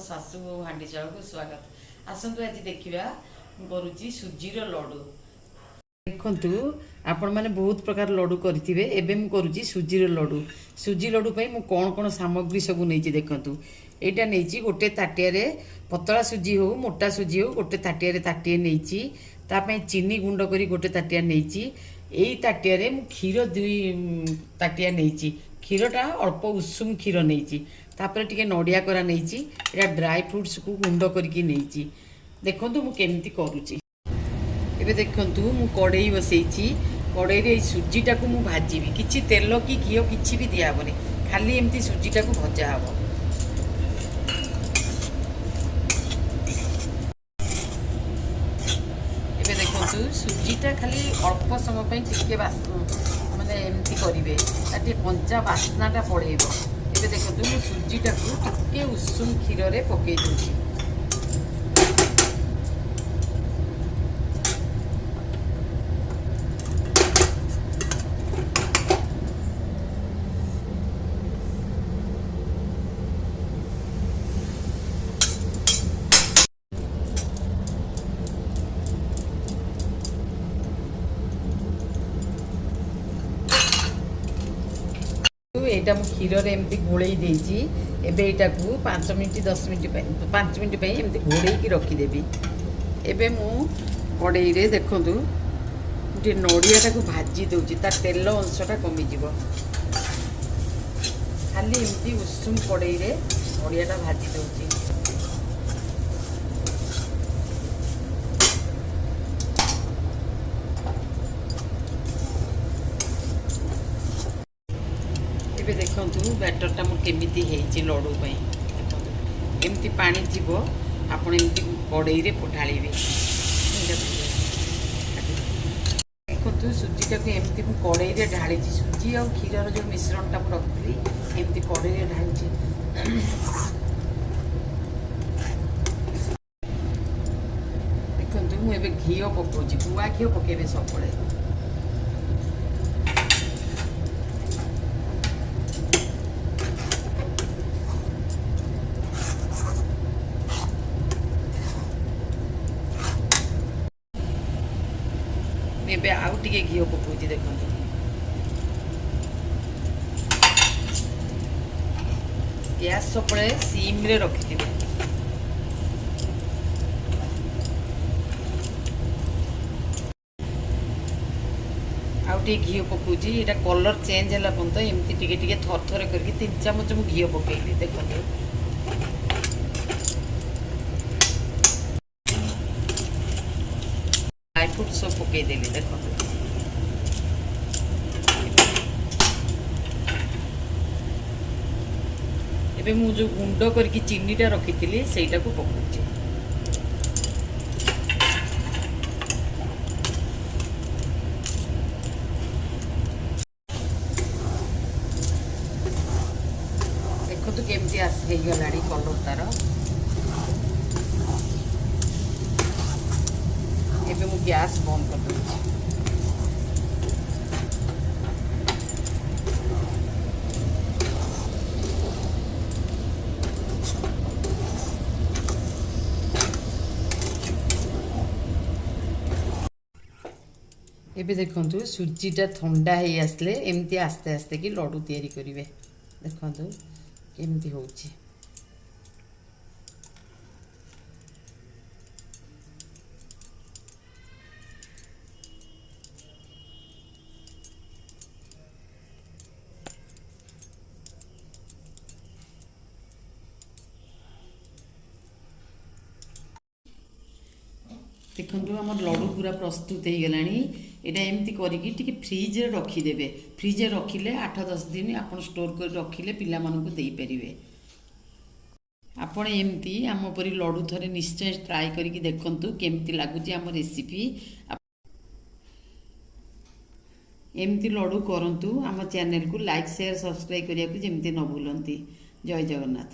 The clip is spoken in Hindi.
सासू हांडीशाल को स्वागत। आसतु आज देखा करुच्ची सुजीर लड्डू। देखु आपण मैंने बहुत प्रकार लड्डू करेंगे। एवं करुच्ची सुजीर लड्डू। सुजी लड्डू मु कौन कौन सामग्री सब नहीं देखु। यहाँ नहीं गोटे ताटिया पतला सुजी हो मोटा सुजी हो गोटे ताटिया ताटिए नहीं ताप चीनी गुंड कर गोटे ताटिया नहीं। यही ताटिया मु क्षीर 2 ताटिया नहीं। क्षीरटा अल्प उषुम क्षीर नहीं तापर टिके नड़िया करा नहीं। यहाँ ड्राई फ्रुट्स को गुंड करके नहीं। देखु मुझे करुच्ची एबे देखंतु मु कड़ई बसई कड़ई रे सुजीटा को मु भाजीबी किछि तेल कि घी किछि भी दिया हबनी खाली एमती सुजीटा को भजा हबो। एबे देखंतु सुजीटा खाली अल्प समय पई टिके माने एमती करिवे ताटी पंचा बास्नाटा पड़ेइबो। एबे देखंतु मु सुजीटा को टिके उषुम क्षीर रे पकेइ दोछि। एटा मु क्षीर एमती घोड़े देजी। एबे एटा को 5 मिनट 10 मिनट 5 मिनट एमती घोड़े की रखीदेवी। एबे मु कड़ई रे देखंतु गोटे नड़ियाटा को भाजी दूची तार तेल अंशटा कमिजिव। खाली एमती उषुम कड़ई रे नड़ियाटा भाजी दूची। ଏବେ ଦେଖନ୍ତୁ ବ୍ୟାଟରଟା ମୁଁ କେମିତି ହେଇଛି ଲଡ଼ୁ ପାଇଁ। ଦେଖନ୍ତୁ ଏମିତି ପାଣି ଥିବ ଆପଣ ଏମିତି କଡ଼େଇରେ ଢାଳିବେ। ଦେଖନ୍ତୁ ସୁଜିଟାକୁ ଏମିତି ମୁଁ କଡ଼େଇରେ ଢାଳିଛି। ସୁଜି ଆଉ କ୍ଷୀରର ଯେଉଁ ମିଶ୍ରଣଟା ମୁଁ ରଖିଥିଲି ଏମିତି କଡ଼େଇରେ ଢାଳିଛି। ଦେଖନ୍ତୁ ମୁଁ ଏବେ ଘିଅ ପକାଉଛି। ଗୁଆ ଘିଅ ପକାଇବେ ସବୁବେଳେ। एबे आउ टिके घी पकाउछि। देखंतु गैस सबले सिम रे रखिथिबे। आउ टिके घी पकाउछि। एटा कलर चेंज होला पंत एमती टिके टिके थर थर करके 3 चम्मच मु घी पकाइली। देखंतु ड्राई फ्रूट सब पकईदेली। देखो एबे मु जो गुंड करके चीनीटा रखी सेटा को पकाउछि। देखो तो केमती आसी गलानी कलर तार। एबे मु गैस बंद कर दूँ। एबे देखंतु सुजीटा ठंडा हे आसले एमती आस्ते आस्ते कि लड्डू तैयारी करिवे। देखंतु केमती होउची। देखो आम लड्डू पूरा प्रस्तुत हो गलानी। यहाँ एमती करके फ्रिज रे रखीदे। फ्रिज रे रखिले 8-10 दिन आप स्टोर कर रखिले पिला मानकु देई परिवे। आपण एमती आम परी लड्डू थरे निश्चय ट्राई करके देखंतु केमती लागुची आम रेसिपी। एमती लड्डू करंतु। आम चैनल को लाइक शेयर सब्सक्राइब करिया को जेमती न भूलंती। जय जगन्नाथ।